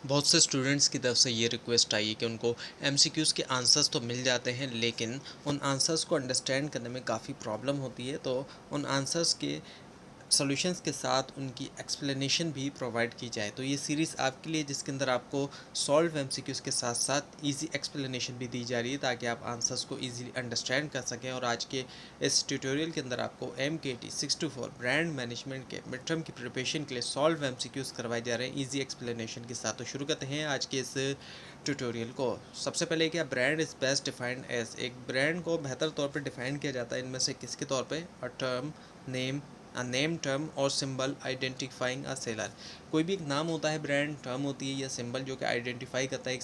बहुत से स्टूडेंट्स की तरफ से ये रिक्वेस्ट आई है कि उनको एमसीक्यूज़ के आंसर्स तो मिल जाते हैं, लेकिन उन आंसर्स को अंडरस्टैंड करने में काफ़ी प्रॉब्लम होती है। तो उन आंसर्स के सॉल्यूशंस के साथ उनकी एक्सप्लेनेशन भी प्रोवाइड की जाए। तो ये सीरीज़ आपके लिए, जिसके अंदर आपको सॉल्व एमसीक्यूज़ के साथ साथ इजी एक्सप्लेनेशन भी दी जा रही है, ताकि आप आंसर्स को इजीली अंडरस्टैंड कर सकें। और आज के इस ट्यूटोरियल के अंदर आपको MKT 624 ब्रांड मैनेजमेंट के मिड टर्म की प्रिपरेशन के लिए सॉल्व एमसीक्यूज़ करवाए जा रहे हैं इजी एक्सप्लेनेशन के साथ। तो शुरू करते हैं आज के इस ट्यूटोरियल को। सबसे पहले, क्या brand is best defined as, एक ब्रांड को बेहतर तौर पर डिफाइन किया जाता है इनमें से किसके तौर पे? A term, name, a name, term और सिंबल आइडेंटिफाइंग अ सेलर। कोई भी एक नाम होता है, ब्रांड टर्म होती है या सिंबल जो कि आइडेंटिफाई करता है एक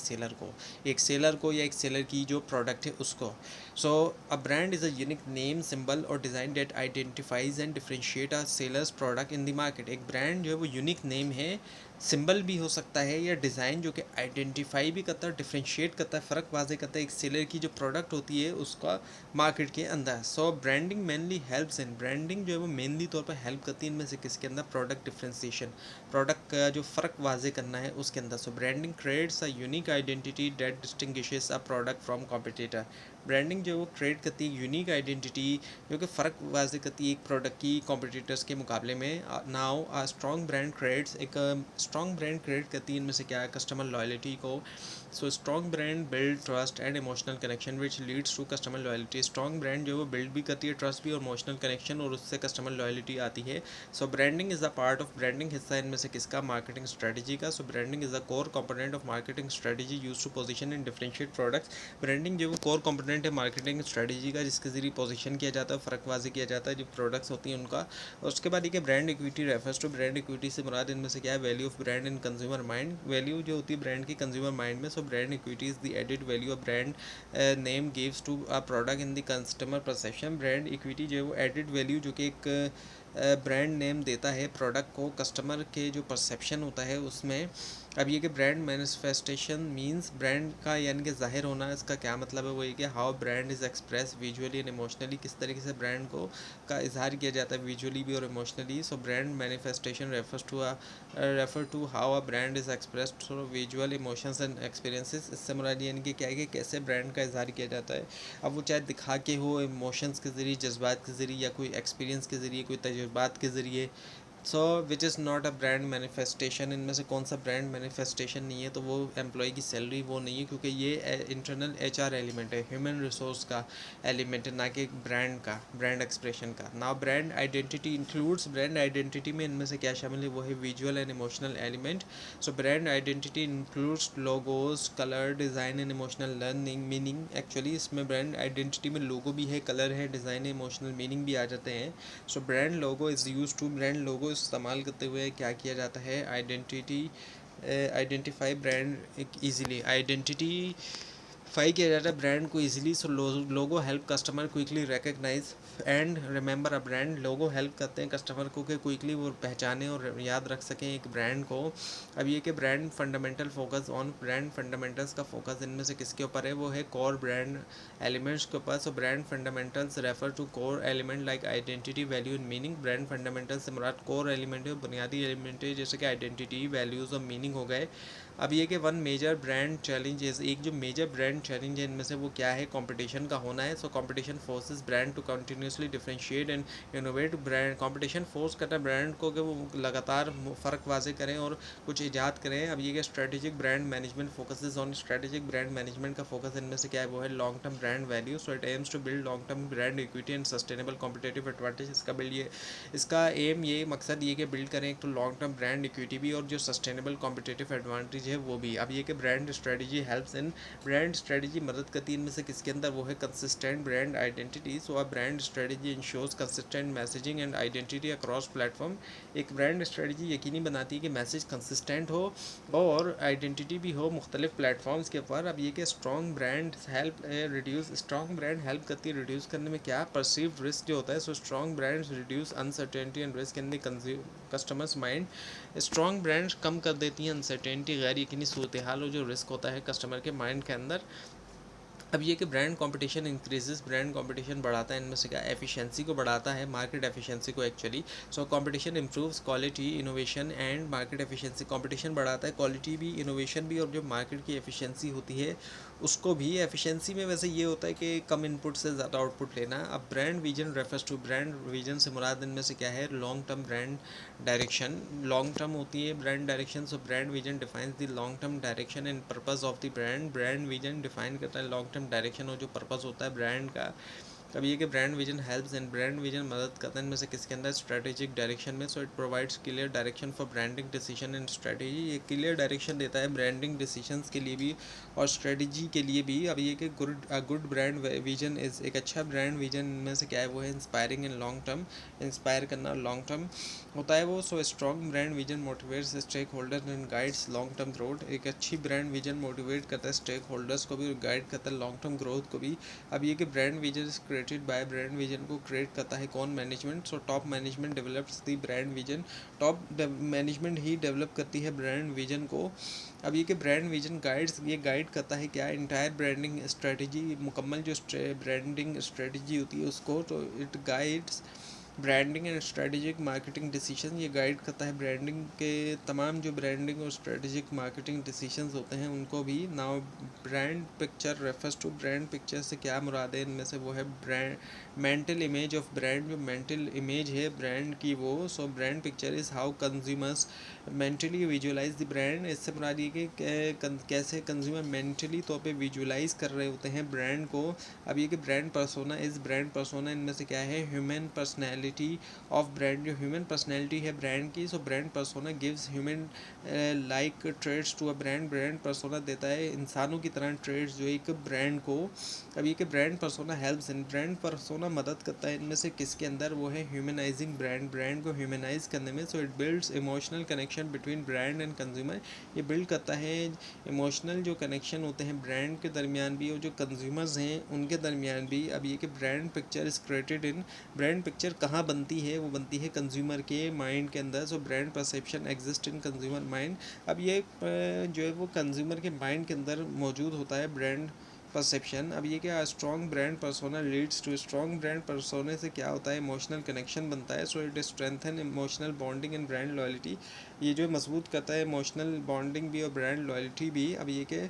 सेलर को या एक सेलर की जो प्रोडक्ट है उसको। So a brand is a unique name, symbol और design that identifies and differentiate a seller's product in the market. एक ब्रांड जो है वो यूनिक नेम है, सिंबल भी हो सकता है या डिज़ाइन, जो कि आइडेंटिफाई भी करता है, डिफ्रेंशिएट करता है, फ़र्क वाजे करता है एक सेलर की जो प्रोडक्ट होती है उसका मार्केट के अंदर। So branding mainly helps in, branding जो है वो मेनली तौर पर हेल्प करती है इनमें से किसके अंदर? प्रोडक्ट डिफ्रेंसिएशन, प्रोडक्ट का जो फ़र्क वाजे करना है उसके अंदर। So branding creates a unique identity that distinguishes a product from competitor. Branding जो है वो क्रिएट करती है यूनिक आइडेंटिटी, जो कि फ़र्क वाजे करती है एक प्रोडक्ट की कॉम्पिटिटर्स के मुकाबले में। Now a strong brand creates, एक स्ट्रॉन्ग ब्रांड क्रिएट करती है इनमें से क्या है? कस्टमर लॉयल्टी को। So strong brand build trust and emotional connection which leads to customer loyalty. Strong brand जो है वो बिल्ड भी करती है ट्रस्ट भी और इमोशनल कनेक्शन, और उससे कस्टमर लॉयल्टी आती है। So branding is a part of, branding हिस्सा इनमें से किसका? मार्केटिंग स्ट्रेटजी का। So branding is a core component of marketing strategy use to position and differentiate products. Branding जो वो कोर कंपोनेंट है मार्केटिंग स्ट्रेटजी का, जिसके जरिए पोजीशन किया जाता है, फ़र्कवाजी किया जाता है जो प्रोडक्ट्स होती हैं उनका। और उसके बाद ये brand equity refers to, brand equity से मुराद इनमें से क्या है? Value of brand in consumer mind, value जो होती है ब्रांड की कंज्यूमर माइंड में। So brand equity is the added value of brand name gives to a product in the customer perception. Brand equity जो है वो एडेड वैल्यू जो कि एक ब्रांड नेम देता है प्रोडक्ट को कस्टमर के जो परसेप्शन होता है उसमें। अब ये कि ब्रांड मैनिफेस्टेशन मींस, ब्रांड का यानी कि ज़ाहिर होना, इसका क्या मतलब है? वो ये कि how brand is express visually and emotionally, किस तरीके से ब्रांड को का इजहार किया जाता है विजुअली भी और emotionally. So brand manifestation refer to how a brand is expressed through visual emotions and experiences. इससे मुराद यानी कि क्या है कि कैसे ब्रांड का इजहार किया जाता है। अब वो चाहे दिखा के हो, इमोशंस के ज़रिए, जज्बात के ज़रिए, या कोई एक्सपीरियंस के ज़रिए, कोई तजुर्बात के ज़रिए। So which is not a brand manifestation, इनमें से कौन सा ब्रांड मैनिफेस्टेशन नहीं है? तो वो एम्प्लॉय की सैलरी वो नहीं है, क्योंकि ये इंटरनल HR एलिमेंट है, ह्यूमन रिसोर्स का एलिमेंट है, ना कि ब्रांड का, ब्रांड एक्सप्रेशन का। ना brand identity includes, brand identity में इनमें से क्या शामिल है? वो है visual and emotional element. So brand identity includes logos, colour, design and emotional learning meaning. Actually इसमें ब्रांड आइडेंटिटी में लोगो भी है, कलर है, डिज़ाइन है, इमोशनल मीनिंग भी आ जाते हैं। So brand logo is use to, brand logo इस्तेमाल करते हुए क्या किया जाता है? आइडेंटिफाई ब्रांड ईजिली, आइडेंटिफाई किया जाता है ब्रांड को easily. So logo help customer quickly recognize and remember a brand. Logo help करते हैं कस्टमर को कि क्विकली वो पहचाने और याद रख सकें एक ब्रांड को। अब ये कि brand fundamental focus on, brand fundamentals का फोकस इनमें से किसके ऊपर है? वो है कोर ब्रांड एलिमेंट्स के ऊपर। So brand fundamentals refer to core element like identity, value and meaning. Brand fundamentals से मुराद कोर एलिमेंट है, बुनियादी एलिमेंट है, जैसे कि आइडेंटिटी, वैल्यूज़ और मीनिंग हो गए। अब ये कि वन मेजर ब्रांड चैलेंजेस, एक जो मेजर ब्रांड चैलेंज है इनमें से वो क्या है? कंपटीशन का होना है। So competition forces brand to continuously differentiate and innovate. Brand competition force करता है ब्रांड को कि वो लगातार फ़र्क वाजे करें और कुछ ईजाद करें। अब ये कि strategic brand management focuses on, strategic brand management का फोकस इनमें से क्या है? वो है long term brand value. So it aims to build long term brand equity and sustainable competitive advantage. इसका एम, ये मकसद ये कि बिल्ड करें एक तो लॉन्ग टर्म ब्रांड इक्विटी भी और जो सस्टेनेबल कॉम्पिटेटिव एडवांटेज है वो भी। अब ये कि brand strategy helps in, brand strategy मदद करती है इनमें से किसके अंदर? वो है consistent brand identity. So a brand strategy ensures consistent messaging and identity across platform. एक ब्रांड स्ट्रेटजी यकीनी बनाती है कि मैसेज कंसिस्टेंट हो और आइडेंटिटी भी हो मुख्तलिफ प्लेटफॉर्म्स के ऊपर। अब ये कि strong brand help reduce, strong brand help करती है रिड्यूस करने में क्या? परसीव्ड रिस्क जो होता है। So strong brands reduce uncertainty and risk in the customers mind. Strong brands कम कर देती हैं अनसर्टेनिटी, गैर यकीनी सूरत हाल और जो रिस्क होता है कस्टमर के माइंड के अंदर। अब ये कि brand competition increases, brand competition बढ़ाता है, इनमें से क्या एफिशिएंसी को बढ़ाता है, मार्केट एफिशिएंसी को actually. So competition improves quality, innovation and market efficiency. Competition बढ़ाता है क्वालिटी भी, इनोवेशन भी, और जो मार्केट की एफिशिएंसी होती है उसको भी। एफिशिएंसी में वैसे ये होता है कि कम इनपुट से ज़्यादा आउटपुट लेना। अब brand vision refers to, brand vision से मुराद इनमें से क्या है, long term brand direction. Long term होती है brand direction. So brand vision defines the long term direction and purpose of the brand. Brand vision define करता है लॉन्ग टर्म डायरेक्शन और जो पर्पस होता है ब्रांड का। अब ये कि brand vision helps, and brand vision मदद करता है इनमें से किसके अंदर, स्ट्रेटेजिक डायरेक्शन में। So it provides clear direction for branding decision and strategy. ये क्लियर डायरेक्शन देता है ब्रांडिंग डिसीजंस के लिए भी और स्ट्रेटजी के लिए भी। अब ये कि गुड ब्रांड विजन इज, एक अच्छा ब्रांड विजन में से क्या है, वो है inspiring in long term, inspire करना लॉन्ग टर्म होता है वो। So strong brand vision motivates stakeholder and guides long term growth. एक अच्छी ब्रांड विजन मोटिवेट करता है स्टेक होल्डर्स को भी और गाइड करता है लॉन्ग टर्म ग्रोथ को भी। अब ये कि brand vision is created by, brand vision को क्रिएट करता है कौन, management. So top management develops the brand vision, top management he develop करती है ब्रांड विजन को। अब ये कि ब्रांड विजन गाइड्स, ये गाइड करता है क्या, इंटायर ब्रांडिंग स्ट्रेटजी, मुकम्मल जो ब्रांडिंग स्ट्रेटजी होती है उसको। तो it guides branding and strategic marketing decision, ये गाइड करता है ब्रांडिंग के तमाम जो ब्रांडिंग और स्ट्रेटेजिक मार्केटिंग डिसीजंस होते हैं उनको भी। Now brand picture refers to, brand picture से क्या मुराद है इनमें से, वो है brand mental image of brand, जो मेंटल इमेज है ब्रांड की वो। So brand picture is how consumers mentally visualize the brand. इससे मुराद ये कि कैसे कंज्यूमर मेंटली तौर पे विजुअलाइज कर रहे होते हैं ब्रांड को। अब ये कि brand persona is, brand persona इनमें से क्या है, ह्यूमन पर्सनैलिटी ऑफ ब्रांड, जो ह्यूमन पर्सनैलिटी है ब्रांड की। So brand persona gives human like traits to a brand, brand persona देता है इंसानों की तरह ट्रेड्स जो एक ब्रांड को। अब ये कि brand persona helps in, brand persona मदद करता है इनमें से किसके अंदर, वो है ह्यूमनाइजिंग ब्रांड, ब्रांड को ह्यूमनाइज करने में। So it builds emotional connection between brand and consumer, ये बिल्ड करता है इमोशनल जो कनेक्शन होते हैं ब्रांड के दरमियान भी और जो कंज्यूमर्स हैं उनके दरमियान भी। अब ये कि brand picture is created in, brand picture कहाँ बनती है, वो बनती है कंज्यूमर के माइंड के अंदर। So brand perception exist in consumer mind. अब ये जो है वो कंज्यूमर के माइंड के अंदर मौजूद होता है ब्रांड परसेप्शन। अब ये क्या, strong brand persona leads to, strong brand पर्सोने से क्या होता है, इमोशनल कनेक्शन बनता है। So it strengthen emotional bonding and brand loyalty, ये जो मजबूत करता है इमोशनल बॉन्डिंग भी और ब्रांड लॉयल्टी भी। अब ये कि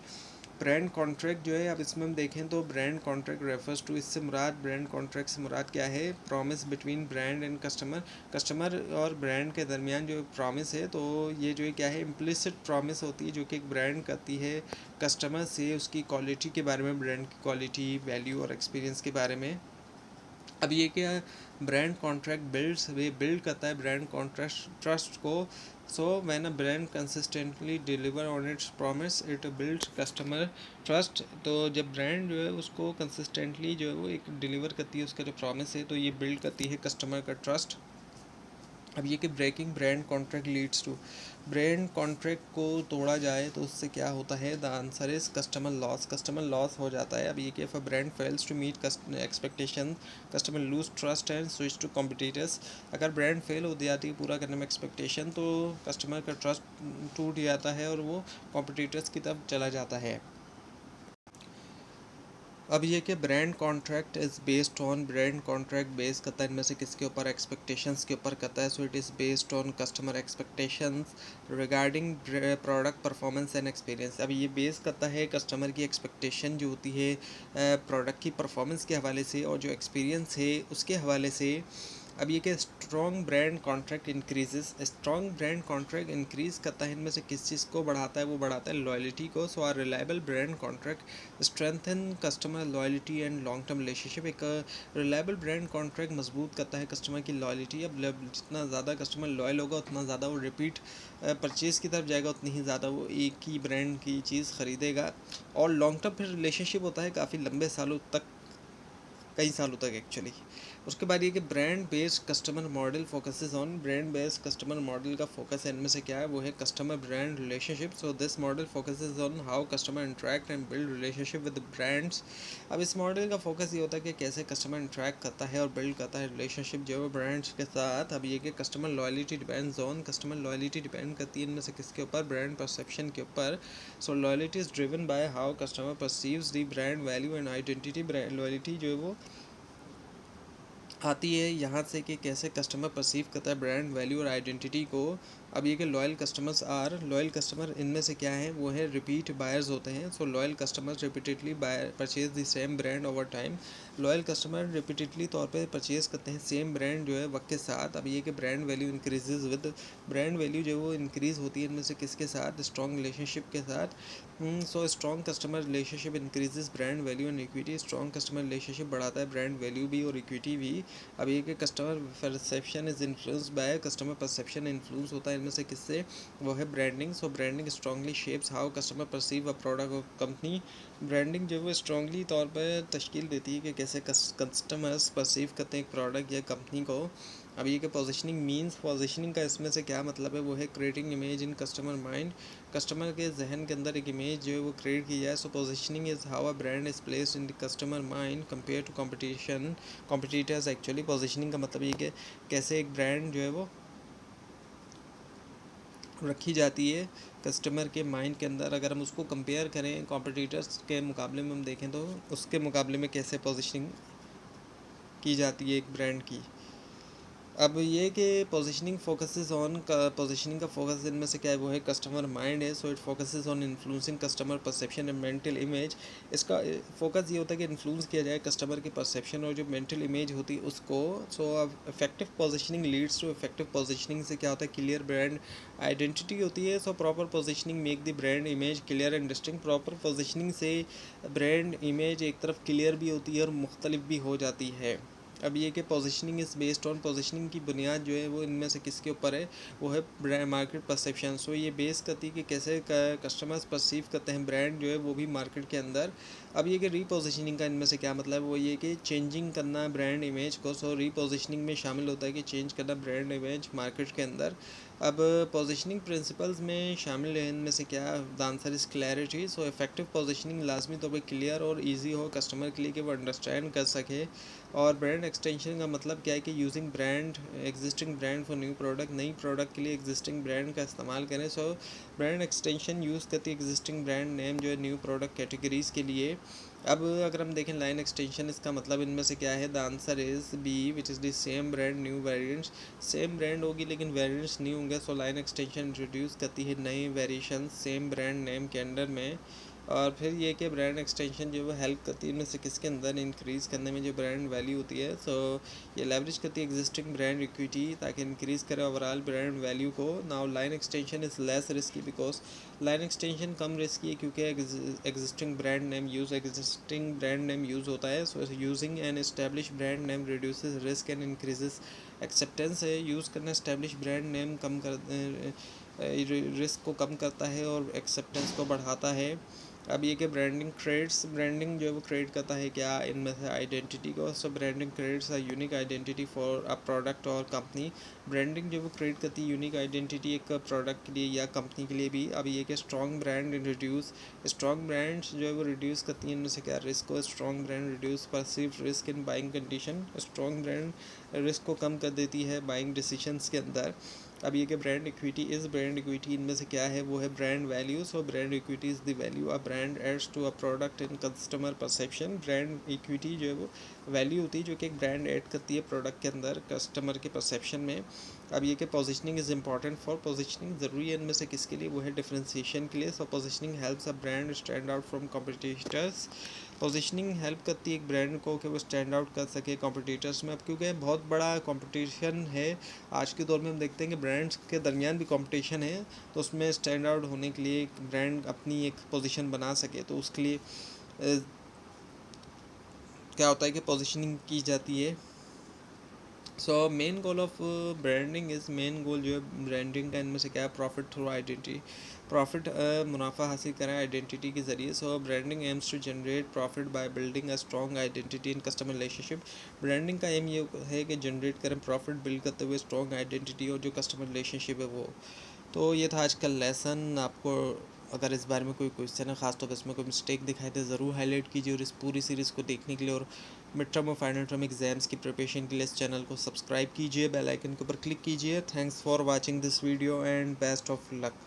ब्रांड कॉन्ट्रैक्ट जो है, अब इसमें हम देखें तो ब्रांड कॉन्ट्रैक्ट रेफर्स टू, इससे मुराद ब्रांड कॉन्ट्रैक्ट से मुराद क्या है, promise between brand and customer, customer और ब्रांड के दरमियान जो प्रॉमिस है। तो ये जो है क्या है, इम्प्लिसिट प्रॉमिस होती है जो कि एक ब्रांड करती है कस्टमर से उसकी क्वालिटी के बारे में, ब्रांड की क्वालिटी, वैल्यू और एक्सपीरियंस के बारे में। अब ये क्या, ब्रांड कॉन्ट्रैक्ट बिल्ड्स, वे बिल्ड करता है ब्रांड कॉन्ट्रैक्ट ट्रस्ट को। So when a brand consistently deliver on it's promise it builds customer trust. तो जब ब्रांड जो है उसको कंसिस्टेंटली जो है वो एक डिलीवर करती है उसका जो प्रॉमिस है, तो ये बिल्ड करती है कस्टमर का ट्रस्ट। अब ये कि breaking brand contract leads to, brand contract को तोड़ा जाए तो उससे क्या होता है, the answer is customer loss, customer loss हो जाता है। अब ये कि if a brand fails to meet expectation customer lose trust and switch to competitors. अगर ब्रांड फेल हो जाती है पूरा करने में एक्सपेक्टेशन, तो कस्टमर का ट्रस्ट टूट जाता है और वो कॉम्पिटिटर्स की तरफ चला जाता है। अब ये कि brand contract is based on, brand contract base करता है इनमें से किसके ऊपर, एक्सपेक्टेशंस के ऊपर करता है। So it is based on customer expectations regarding product performance and experience. अब ये बेस करता है कस्टमर की एक्सपेक्टेशन जो होती है प्रोडक्ट की परफॉर्मेंस के हवाले से और जो एक्सपीरियंस है उसके हवाले से। अब ये कि strong brand contract increases, strong brand contract increase करता है इनमें से किस चीज़ को बढ़ाता है, वो बढ़ाता है लॉयल्टी को। So are reliable brand contract strengthen customer loyalty and long term relationship. एक रिलायबल ब्रांड कॉन्ट्रैक्ट मजबूत करता है कस्टमर की लॉयल्टी। अब जितना ज़्यादा कस्टमर लॉयल होगा उतना ज़्यादा वो रिपीट परचेज़ की तरफ जाएगा, उतनी ही ज़्यादा वो एक ही ब्रांड की चीज़ ख़रीदेगा। और लॉन्ग टर्म फिर रिलेशनशिप होता है काफ़ी लंबे सालों तक, कई सालों तक एक्चुअली। उसके बाद ये कि brand based customer model focuses on brand based customer model का फोकस है इनमें से क्या है, वो है customer brand relationship. So this model focuses on how customer interact and build relationship with brands. अब इस मॉडल का फोकस ये होता है कि कैसे कस्टमर इंटरेक्ट करता है और बिल्ड करता है रिलेशनशिप जो है ब्रांड्स के साथ। अब ये कि customer loyalty depends on, customer loyalty depend करती है इनमें से किसके ऊपर, ब्रांड परसेप्शन के ऊपर। So loyalty is driven by how customer perceives the brand value and identity. Brand loyalty जो है वो आती है यहाँ से कि कैसे कस्टमर परसीव करता है ब्रांड वैल्यू और आइडेंटिटी को। अब ये कि loyal customers are, loyal customer इनमें से क्या है, वो है रिपीट बायर्स होते हैं। सो loyal customers repeatedly by purchase the same brand over time. Loyal customer repeatedly तौर पे परचेज करते हैं सेम ब्रांड जो है वक्त के साथ। अब ये कि brand value increases with, brand value जो है वो इंक्रीज़ होती है इनमें से किसके साथ, स्ट्रॉन्ग रिलेशनशिप के साथ। So strong customer relationship increases brand value and equity. Strong customer relationship बढ़ाता है ब्रांड वैल्यू भी और इक्विटी भी। अब ये कि customer perception is influenced by, customer perception influence होता है इनमें से किससे, वो है branding. So branding strongly shapes how customer perceive a product और कंपनी। ब्रांडिंग जो है वो स्ट्रांगली तौर पर तश्कील देती है कि कैसे कस्टमर्स परसीव करते हैं एक प्रोडक्ट या कंपनी को। अब ये कि पोजिशनिंग मीन्स, पोजिशनिंग का इसमें से क्या मतलब है, वो है creating image in customer mind, customer के जहन के अंदर एक इमेज जो है वो क्रिएट की जाए। So positioning is how a brand is placed in the customer mind compare to competition competitors. Actually positioning का मतलब ये कि कैसे एक ब्रांड जो है वो रखी जाती है कस्टमर के माइंड के अंदर। अगर हम उसको कंपेयर करें कॉम्पिटिटर्स के मुकाबले में, हम देखें तो उसके मुकाबले में कैसे पोजिशनिंग की जाती है एक ब्रांड की। अब ये कि पोजीशनिंग फोकसेस ऑन, पोजीशनिंग का फोकस इनमें से क्या है, वो है कस्टमर माइंड है। So it focuses on influencing customer perception and mental image. इसका फोकस ये होता है कि इन्फ्लुएंस किया जाए कस्टमर की परसेप्शन और जो मेंटल इमेज होती है उसको। सो अब effective positioning leads to effective positioning से क्या होता है, क्लियर ब्रांड आइडेंटिटी होती है। So proper positioning make the brand image clear and distinct. Proper positioning से ब्रांड इमेज एक तरफ क्लियर भी होती है और मुख्तलिफ भी हो जाती है। अब ये कि positioning is based on, positioning की बुनियाद जो है वो इनमें से किसके ऊपर है, वो है ब्रांड मार्केट परसेप्शन। सो ये बेस करती है कि कैसे कस्टमर्स परसीव करते हैं ब्रांड जो है वो भी मार्केट के अंदर। अब ये कि रीपोजिशनिंग का इनमें से क्या मतलब है, वो ये कि चेंजिंग करना ब्रांड इमेज को। सो रीपोजिशनिंग में शामिल होता है कि चेंज करना ब्रांड इमेज मार्केट के अंदर। अब पोजीशनिंग प्रिंसिपल्स में शामिल है इनमें से क्या, the answer is clarity. So effective positioning लाजमी तौर पर क्लियर और इजी हो कस्टमर के लिए कि वो अंडरस्टैंड कर सके। और ब्रांड एक्सटेंशन का मतलब क्या है कि using brand existing brand for new product, नई प्रोडक्ट के लिए एग्जिस्टिंग ब्रांड का इस्तेमाल करें। सो ब्रांड एक्सटेंशन यूज़ करती है एग्जिस्टिंग ब्रांड नेम जो है न्यू प्रोडक्ट कैटेगरीज़ के लिए। अब अगर हम देखें लाइन एक्सटेंशन, इसका मतलब इनमें से क्या है, the answer is B which is the same brand new variants. Same brand होगी लेकिन वेरिएंट्स न्यू होंगे। सो लाइन एक्सटेंशन इंट्रोड्यूस करती है नए वेरिएशन सेम ब्रांड नेम के अंडर में। और फिर ये कि ब्रांड एक्सटेंशन जो है वो हेल्प करती है इनमें से किसके अंदर, इंक्रीज़ करने में जो ब्रांड वैल्यू होती है। सो ये लेवरेज करती है एग्जिस्टिंग ब्रांड इक्विटी ताकि इंक्रीज़ करे ओवरऑल ब्रांड वैल्यू को। Now line extension is less risky because line extension come risky है क्योंकि एग्जिस्टिंग ब्रांड नेम यूज़ होता है। So using N establish brand name reduces risk and increases acceptance है। Use करना establish brand name come कर risk को कम करता है और एक्सेप्टेंस को बढ़ाता है। अब ये कि ब्रांडिंग क्रेडिट्स, ब्रांडिंग जो है वो क्रिएट करता है क्या, इनमें से आइडेंटिटी को। So branding creates a unique identity for a product और कंपनी। ब्रांडिंग जो वो क्रिएट करती है यूनिक आइडेंटिटी एक प्रोडक्ट के लिए या कंपनी के लिए भी। अब ये कि strong brand reduce, strong brands जो है वो रिड्यूस करती हैं इनमें से क्या, रिस्क को। Strong brand reduce perceive risk in buying condition, strong brand risk को कम कर देती है बाइंग डिसीजंस के अंदर। अब ये कि brand equity is, brand equity इनमें से क्या है, वो है brand value. So brand equity is the value a brand adds to a product in customer perception. Brand equity जो है वो वैल्यू होती है जो कि एक ब्रांड ऐड करती है प्रोडक्ट के अंदर कस्टमर के परसेप्शन में। अब ये कि positioning is important for, positioning ज़रूरी है इनमें से किसके लिए, वो है डिफ्रेंसिएशन के लिए। So positioning helps a brand stand out from competitors. Positioning help करती है एक ब्रांड को कि वो स्टैंड आउट कर सके कॉम्पिटिटर्स में। अब क्योंकि बहुत बड़ा कंपटीशन है आज के दौर में, हम देखते हैं कि ब्रांड्स के दरमियान भी कंपटीशन है, तो उसमें स्टैंड आउट होने के लिए एक ब्रांड अपनी एक पोजीशन बना सके तो उसके लिए क्या होता है कि पोजीशनिंग की जाती है। So main goal of branding is, main goal जो है ब्रांडिंग का इनमें से क्या है, प्रॉफिट थ्रू आइडेंटिटी, प्रॉफिट मुनाफा हासिल करें आइडेंटिटी के ज़रिए। So branding aims to generate profit by building a strong identity in customer relationship. Branding का एम ये है कि जनरेट करें प्रॉफिट बिल्ड करते हुए स्ट्रॉन्ग आइडेंटिटी, और जो कस्टमर रिलेशनशिप है वो। तो ये था आज का लेसन। आपको अगर इस बारे में कोई क्वेश्चन है, ख़ास तौर पर इसमें कोई मिस्टेक दिखाई दे, ज़रूर हाईलाइट कीजिए। और इस पूरी सीरीज़ को देखने के लिए और मिड टर्म और फाइनल टर्म एग्जाम्स की प्रिपरेशन के लिए इस चैनल को सब्सक्राइब कीजिए, बेल आइकन के ऊपर क्लिक कीजिए। Thanks for watching this video and best of luck.